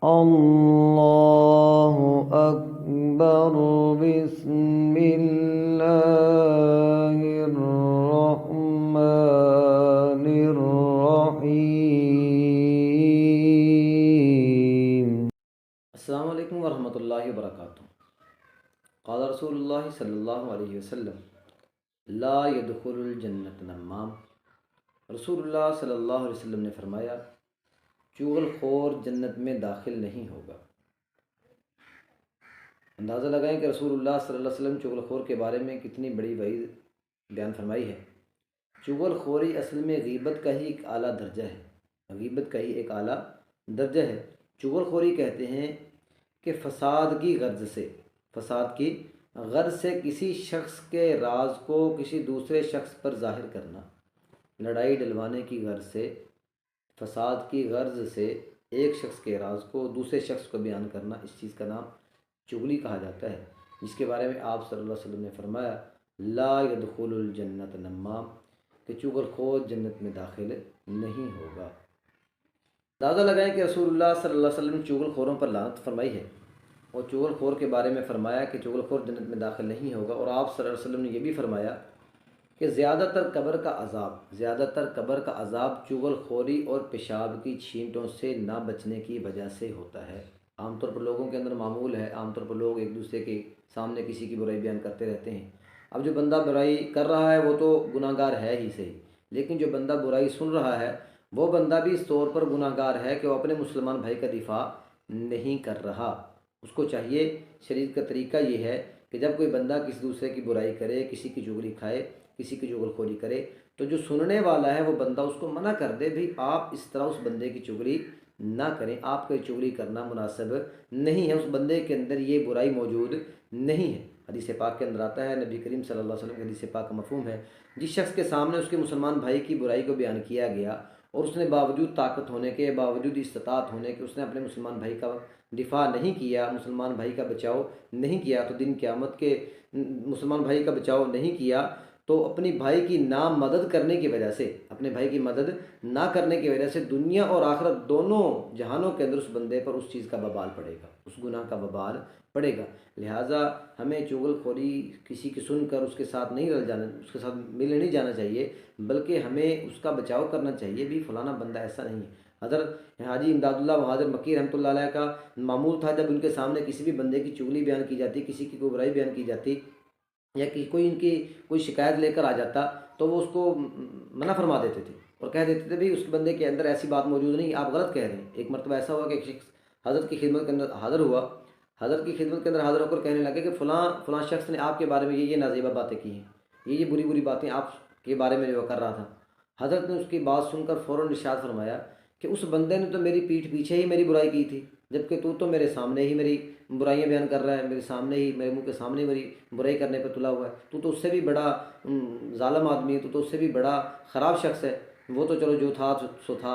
اللہ اکبر بسم اللہ الرحمن الرحیم۔ السلام علیکم ورحمۃ اللہ وبرکاتہ۔ قال رسول اللہ صلی اللہ علیہ وسلم لا يدخل الجنت نمام۔ رسول اللہ صلی اللہ علیہ وسلم نے فرمایا چغل خور جنت میں داخل نہیں ہوگا۔ اندازہ لگائیں کہ رسول اللہ صلی اللہ علیہ وسلم چغل خور کے بارے میں کتنی بڑی وعید بیان فرمائی ہے۔ چغل خوری اصل میں غیبت کا ہی ایک اعلیٰ درجہ ہے، غیبت کا ہی ایک اعلیٰ درجہ ہے۔ چغل خوری کہتے ہیں کہ فساد کی غرض سے کسی شخص کے راز کو کسی دوسرے شخص پر ظاہر کرنا، لڑائی ڈلوانے کی غرض سے، فساد کی غرض سے ایک شخص کے راز کو دوسرے شخص کو بیان کرنا، اس چیز کا نام چغلی کہا جاتا ہے، جس کے بارے میں آپ صلی اللہ علیہ وسلم نے فرمایا لا يدخل الجنت نمام، کہ چغل خور جنت میں داخل نہیں ہوگا۔ اندازہ لگائیں کہ رسول اللہ صلی اللہ علیہ وسلم نے چغل خوروں پر لعنت فرمائی ہے اور چغل خور کے بارے میں فرمایا کہ چغل خور جنت میں داخل نہیں ہوگا، اور آپ صلی اللہ علیہ وسلم نے یہ بھی فرمایا کہ زیادہ تر قبر کا عذاب چغل خوری اور پیشاب کی چھینٹوں سے نہ بچنے کی وجہ سے ہوتا ہے۔ عام طور پر لوگوں کے اندر معمول ہے، عام طور پر لوگ ایک دوسرے کے سامنے کسی کی برائی بیان کرتے رہتے ہیں۔ اب جو بندہ برائی کر رہا ہے وہ تو گناہ گار ہے ہی صحیح، لیکن جو بندہ برائی سن رہا ہے وہ بندہ بھی اس طور پر گناہ گار ہے کہ وہ اپنے مسلمان بھائی کا دفاع نہیں کر رہا۔ اس کو چاہیے، شریعت کا طریقہ یہ ہے کہ جب کوئی بندہ کسی دوسرے کی برائی کرے، کسی کی چغلی کھائے، کسی کی چغل خوری کرے، تو جو سننے والا ہے وہ بندہ اس کو منع کر دے، بھئی آپ اس طرح اس بندے کی چغلی نہ کریں، آپ کا چغلی کرنا مناسب نہیں ہے، اس بندے کے اندر یہ برائی موجود نہیں ہے۔ حدیث پاک کے اندر آتا ہے، نبی کریم صلی اللہ علیہ وسلم کے حدیث پاک کا مفہوم ہے، جس شخص کے سامنے اس کے مسلمان بھائی کی برائی کو بیان کیا گیا اور اس نے باوجود طاقت ہونے کے، باوجود استطاعت ہونے کے، اس نے اپنے مسلمان بھائی کا دفاع نہیں کیا، مسلمان بھائی کا بچاؤ نہیں کیا، تو دن قیامت کے مسلمان بھائی کا بچاؤ نہیں کیا تو اپنی بھائی کی مدد کرنے کی وجہ سے، اپنے بھائی کی مدد نہ کرنے کی وجہ سے دنیا اور آخرت دونوں جہانوں کے اندر اس بندے پر اس چیز کا وبال پڑے گا، اس گناہ کا وبال پڑے گا۔ لہٰذا ہمیں چغل خوری کسی کی سن کر اس کے ساتھ نہیں رل جانا، اس کے ساتھ ملنے نہیں جانا چاہیے، بلکہ ہمیں اس کا بچاؤ کرنا چاہیے، بھی فلانا بندہ ایسا نہیں ہے۔ حضرت حاجی امداد اللہ مہاجر مکی رحمۃ اللہ علیہ کا معمول تھا، جب ان کے سامنے کسی بھی بندے کی چغلی بیان کی جاتی، کسی کی کوئی برائی بیان کی جاتی، یا کہ کوئی ان کی کوئی شکایت لے کر آ جاتا تو وہ اس کو منع فرما دیتے تھے اور کہہ دیتے تھے بھئی اس بندے کے اندر ایسی بات موجود نہیں، آپ غلط کہہ رہے ہیں۔ ایک مرتبہ ایسا ہوا کہ ایک شخص حضرت کی خدمت کے اندر حاضر ہوا، حضرت کی خدمت کے اندر حاضر ہو کر کہنے لگے کہ فلاں شخص نے آپ کے بارے میں یہ نازیبہ باتیں کی ہیں، یہ بری بری باتیں آپ کے بارے میں جو کر رہا تھا۔ حضرت نے اس کی بات سن کر فوراً ارشاد فرمایا کہ اس بندے نے تو میری پیٹھ پیچھے ہی میری برائی کی تھی، جبکہ تو میرے سامنے ہی میری برائیاں بیان کر رہا ہے، میرے سامنے ہی، میرے منہ کے سامنے میری برائی کرنے پہ تلا ہوا ہے، تو اس سے بھی بڑا ظالم آدمی ہے، تو اس سے بھی بڑا خراب شخص ہے، وہ تو چلو جو تھا سو تھا۔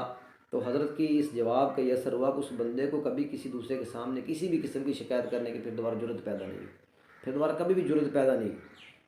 تو حضرت کی اس جواب کا یہ اثر ہوا کہ اس بندے کو کبھی کسی دوسرے کے سامنے کسی بھی قسم کی شکایت کرنے کی پھر دوبارہ جرأت پیدا نہیں ہوئی، پھر دوبارہ کبھی بھی جرأت پیدا نہیں ہوئی۔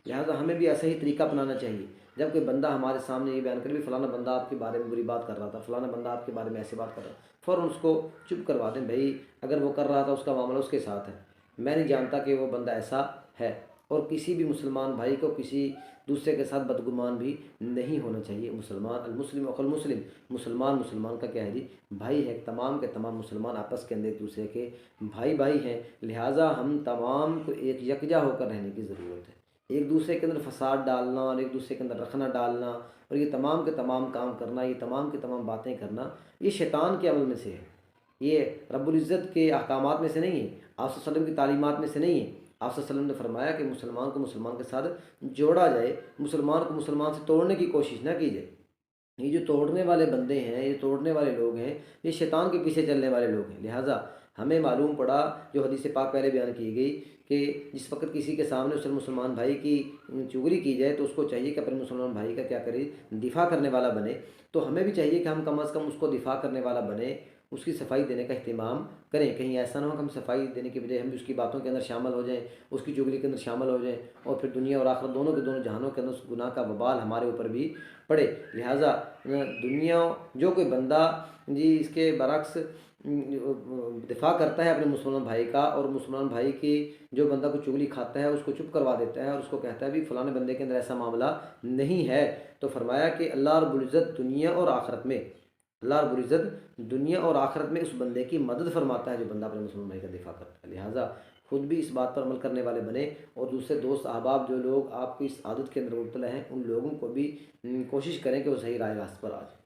لہٰذا ہمیں بھی ایسا ہی طریقہ اپنانا چاہیے، جب کوئی بندہ ہمارے سامنے یہ بیان کرے بھی فلانا بندہ آپ کے بارے میں بری بات کر رہا تھا، فلانا بندہ آپ کے بارے میں ایسی بات کر رہا تھا، فوراً اس کو چپ کروا دیں، بھائی اگر وہ کر رہا تھا اس کا معاملہ اس کے ساتھ ہے، میں نہیں جانتا کہ وہ بندہ ایسا ہے۔ اور کسی بھی مسلمان بھائی کو کسی دوسرے کے ساتھ بدگمان بھی نہیں ہونا چاہیے۔ المسلم اخو المسلم، مسلمان کا کیا ہے جی، بھائی ہے، تمام کے تمام مسلمان آپس کے اندر ایک دوسرے کے بھائی ہیں، لہٰذا ہم تمام کو ایک یکجا ہو کر رہنے کی ضرورت ہے۔ ایک دوسرے کے اندر فساد ڈالنا اور ایک دوسرے کے اندر رکھنا ڈالنا اور یہ تمام کے تمام کام کرنا، یہ تمام کے تمام باتیں کرنا، یہ شیطان کے عمل میں سے ہے، یہ رب العزت کے احکامات میں سے نہیں ہے، آپ صلی اللہ علیہ وسلم کی تعلیمات میں سے نہیں ہے۔ آپ صلی اللہ علیہ وسلم نے فرمایا کہ مسلمان کو مسلمان کے ساتھ جوڑا جائے، مسلمان کو مسلمان سے توڑنے کی کوشش نہ کی جائے۔ یہ جو توڑنے والے بندے ہیں، یہ توڑنے والے لوگ ہیں، یہ شیطان کے پیچھے چلنے والے لوگ ہیں۔ لہٰذا ہمیں معلوم پڑا، جو حدیث پاک پہلے بیان کی گئی، کہ جس وقت کسی کے سامنے اس مسلمان بھائی کی چغلی کی جائے تو اس کو چاہیے کہ اپنے مسلمان بھائی کا کیا کرے، دفاع کرنے والا بنے۔ تو ہمیں بھی چاہیے کہ ہم کم از کم اس کو دفاع کرنے والا بنے، اس کی صفائی دینے کا اہتمام کریں۔ کہیں ایسا نہ ہو کہ ہم صفائی دینے کی بجائے ہم بھی اس کی باتوں کے اندر شامل ہو جائیں، اس کی چغلی کے اندر شامل ہو جائیں، اور پھر دنیا اور آخرت دونوں کے دونوں جہانوں کے اندر اس گناہ کا وبال ہمارے اوپر بھی پڑے۔ لہٰذا دنیا جو کوئی بندہ جی اس کے برعکس دفاع کرتا ہے اپنے مسلمان بھائی کا، اور مسلمان بھائی کی جو بندہ کو چغلی کھاتا ہے اس کو چپ کروا دیتا ہے اور اس کو کہتا ہے بھی فلاں بندے کے اندر ایسا معاملہ نہیں ہے، تو فرمایا کہ اللہ رب العزت دنیا اور آخرت میں، اللہ رب العزت دنیا اور آخرت میں اس بندے کی مدد فرماتا ہے جو بندہ اپنے مسلمان بھائی کا دفاع کرتا ہے۔ لہٰذا خود بھی اس بات پر عمل کرنے والے بنے، اور دوسرے دوست احباب جو لوگ آپ کی اس عادت کے اندر مبتلا ہیں ان لوگوں کو بھی کوشش کریں کہ وہ صحیح راہ راست پر آ جائیں۔